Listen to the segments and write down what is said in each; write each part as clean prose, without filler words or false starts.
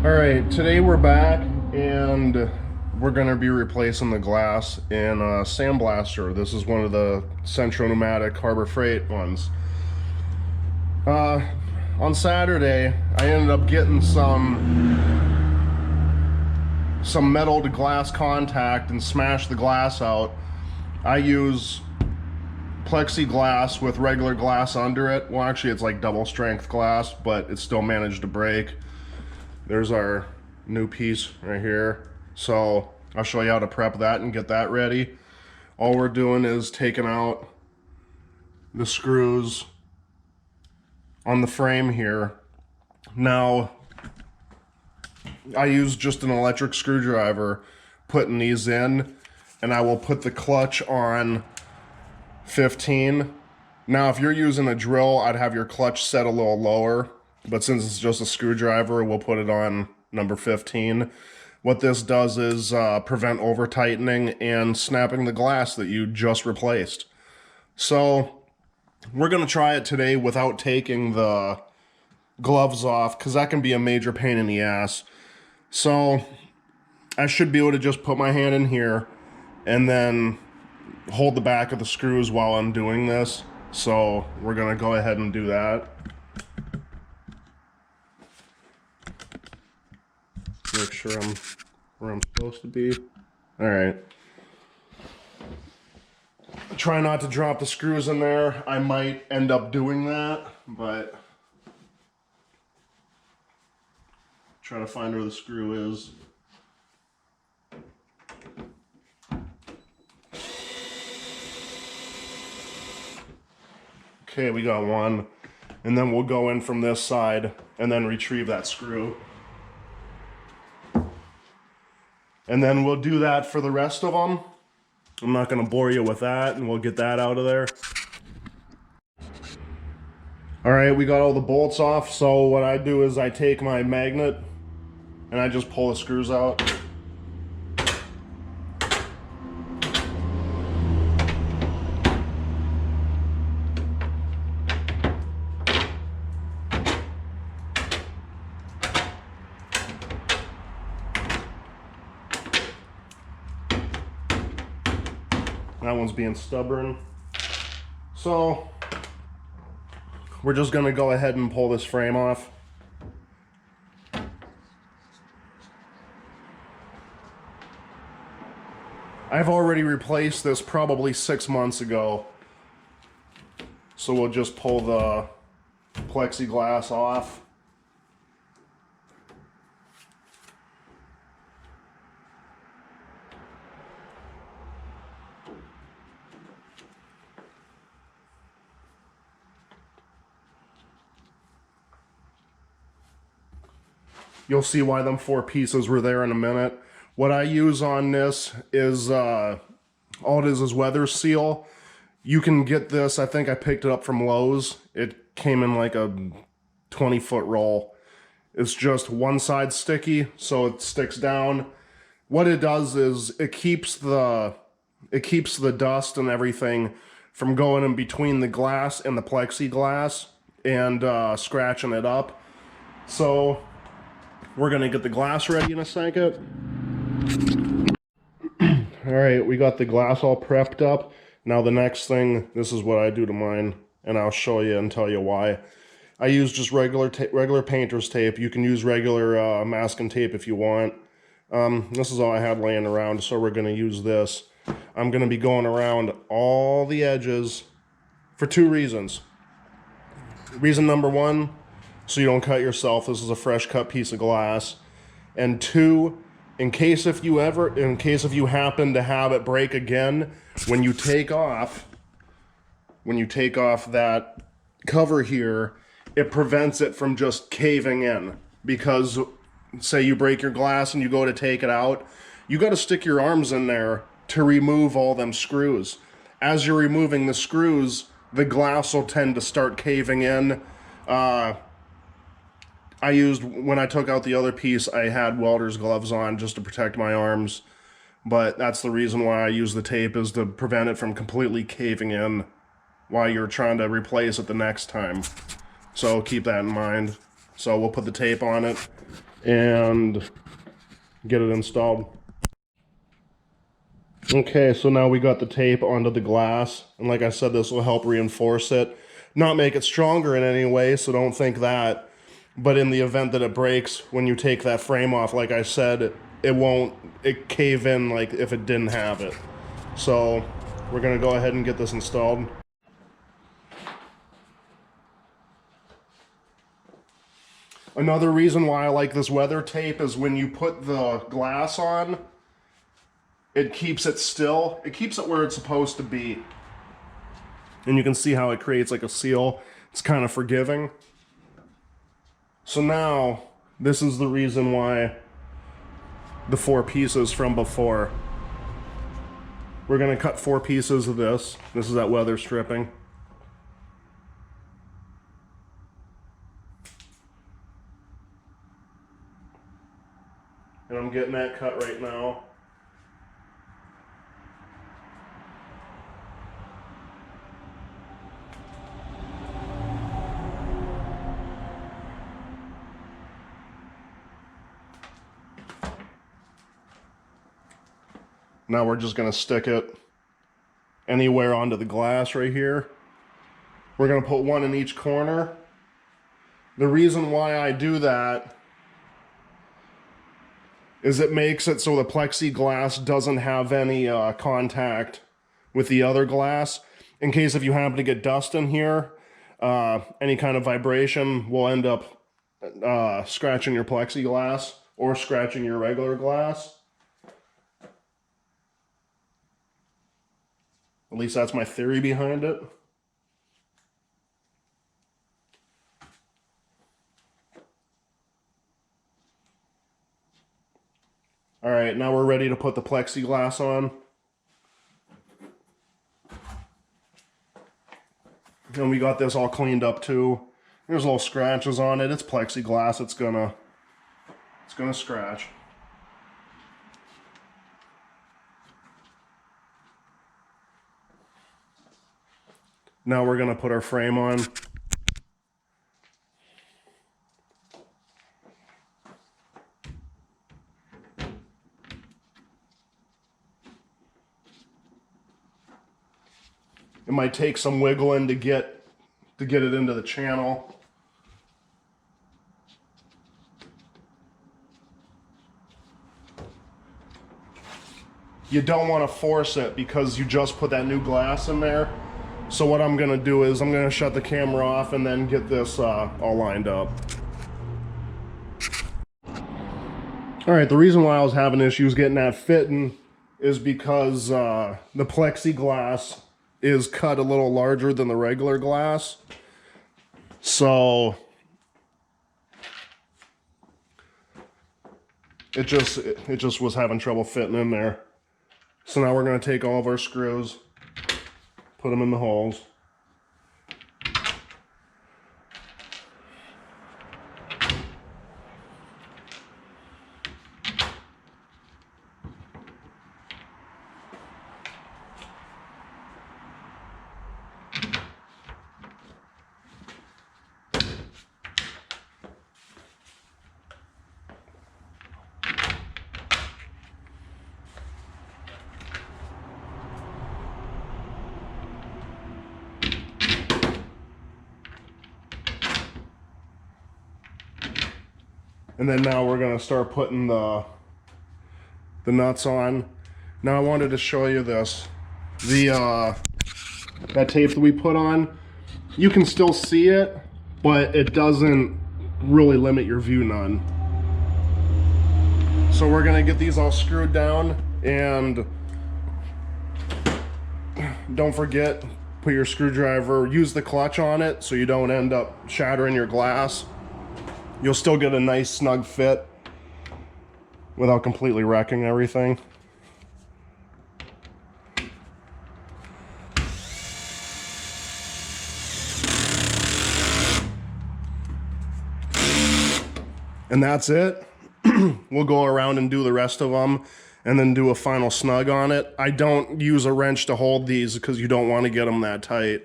Alright, today we're back and we're going to be replacing the glass in a sandblaster. This is one of the Central Pneumatic Harbor Freight ones. Uh, on Saturday, I ended up getting some metal to glass contact and smashed the glass out. I use plexiglass with regular glass under it. Well, actually it's like double strength glass, but it still managed to break. There's our new piece right here. So I'll show you how to prep that and get that ready. All we're doing is taking out the screws on the frame here. Now, I use just an electric screwdriver putting these in, and I will put the clutch on 15. Now, if you're using a drill, I'd have your clutch set a little lower, but since it's just a screwdriver, we'll put it on number 15. What this does is prevent over tightening and snapping the glass that you just replaced. So we're going to try it today without taking the gloves off, because that can be a major pain in the ass. So I should be able to just put my hand in here and then hold the back of the screws while I'm doing this. So we're going to go ahead and do that. Make sure I'm where I'm supposed to be. All right. Try not to drop the screws in there. I might end up doing that, but try to find where the screw is. Okay, we got one. And then we'll go in from this side and then retrieve that screw. And then we'll do that for the rest of them. I'm not going to bore you with that, and we'll get that out of there. All right, we got all the bolts off. So what I do is I take my magnet and I just pull the screws out. That one's being stubborn. So we're just gonna go ahead and pull this frame off. I've already replaced this probably 6 months ago. So we'll just pull the plexiglass off. You'll see why them 4 pieces were there in a minute. What I use on this is, all it is weather seal. You can get this, I think I picked it up from Lowe's. It came in like a 20-foot roll. It's just one side sticky, so it sticks down. What it does is it keeps the dust and everything from going in between the glass and the plexiglass and scratching it up. So we're gonna get the glass ready in a second. All right, we got the glass all prepped up. Now the next thing, this is what I do to mine, and I'll show you and tell you why. I use just regular painter's tape. You can use regular masking tape if you want. This is all I had laying around, so we're gonna use this. I'm gonna be going around all the edges for 2 reasons. Reason number 1, so you don't cut yourself. This is a fresh cut piece of glass. And 2, in case if you happen to have it break again, when you take off that cover here, it prevents it from just caving in. Because say you break your glass and you go to take it out, you got to stick your arms in there to remove all them screws. As you're removing the screws, the glass will tend to start caving in. When I took out the other piece, I had welder's gloves on just to protect my arms. But that's the reason why I use the tape, is to prevent it from completely caving in while you're trying to replace it the next time. So keep that in mind. So we'll put the tape on it and get it installed. Okay, so now we got the tape onto the glass, and like I said, this will help reinforce it. Not make it stronger in any way, so don't think that. But in the event that it breaks, when you take that frame off, like I said, it won't cave in like if it didn't have it. So we're gonna go ahead and get this installed. Another reason why I like this weather tape is when you put the glass on, it keeps it still. It keeps it where it's supposed to be. And you can see how it creates like a seal. It's kind of forgiving. So now, this is the reason why the 4 pieces from before. We're gonna cut 4 pieces of this. This is that weather stripping. And I'm getting that cut right now. Now we're just gonna stick it anywhere onto the glass right here. We're gonna put 1 in each corner. The reason why I do that is it makes it so the plexiglass doesn't have any contact with the other glass. In case if you happen to get dust in here, any kind of vibration will end up scratching your plexiglass or scratching your regular glass. At least that's my theory behind it. All right, now we're ready to put the plexiglass on. And we got this all cleaned up too. There's little scratches on it. It's plexiglass. It's gonna scratch. Now we're gonna put our frame on. It might take some wiggling to get it into the channel. You don't want to force it because you just put that new glass in there. So what I'm gonna do is I'm gonna shut the camera off and then get this all lined up. All right, the reason why I was having issues getting that fitting is because the plexiglass is cut a little larger than the regular glass. So it just was having trouble fitting in there. So now we're gonna take all of our screws, put them in the holes. And then now we're gonna start putting the nuts on. Now I wanted to show you this. That tape that we put on, you can still see it, but it doesn't really limit your view none. So we're gonna get these all screwed down, and don't forget, put your screwdriver, use the clutch on it so you don't end up shattering your glass. You'll still get a nice snug fit without completely wrecking everything. And that's it. We'll go around and do the rest of them and then do a final snug on it. I don't use a wrench to hold these because you don't want to get them that tight.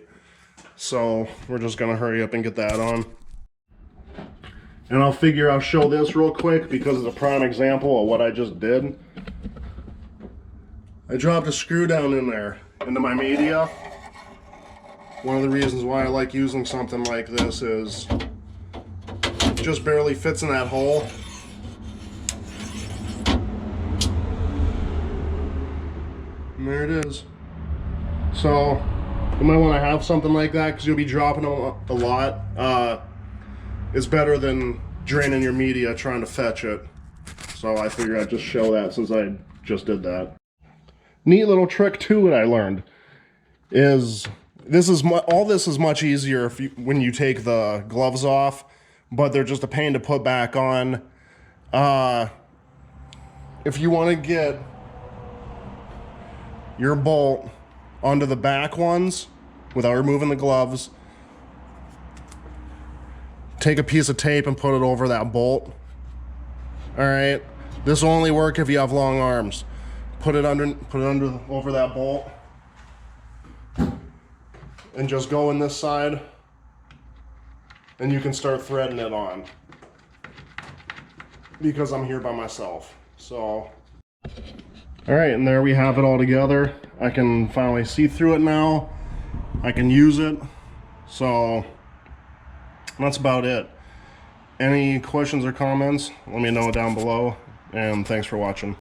So we're just gonna hurry up and get that on. And I'll show this real quick because it's a prime example of what I just did. I dropped a screw down in there into my media. One of the reasons why I like using something like this is it just barely fits in that hole. And there it is. So you might want to have something like that because you'll be dropping a lot. It's better than draining your media trying to fetch it. So I figured I'd just show that since I just did that. Neat little trick too that I learned is all this is much easier when you take the gloves off, but they're just a pain to put back on. If you want to get your bolt onto the back ones without removing the gloves, take a piece of tape and put it over that bolt. All right, this will only work if you have long arms. Put it over that bolt and just go in this side and you can start threading it on because I'm here by myself. So all right, and there we have it all together. I can finally see through it now. I can use it. So that's about it. Any questions or comments, let me know down below, and thanks for watching.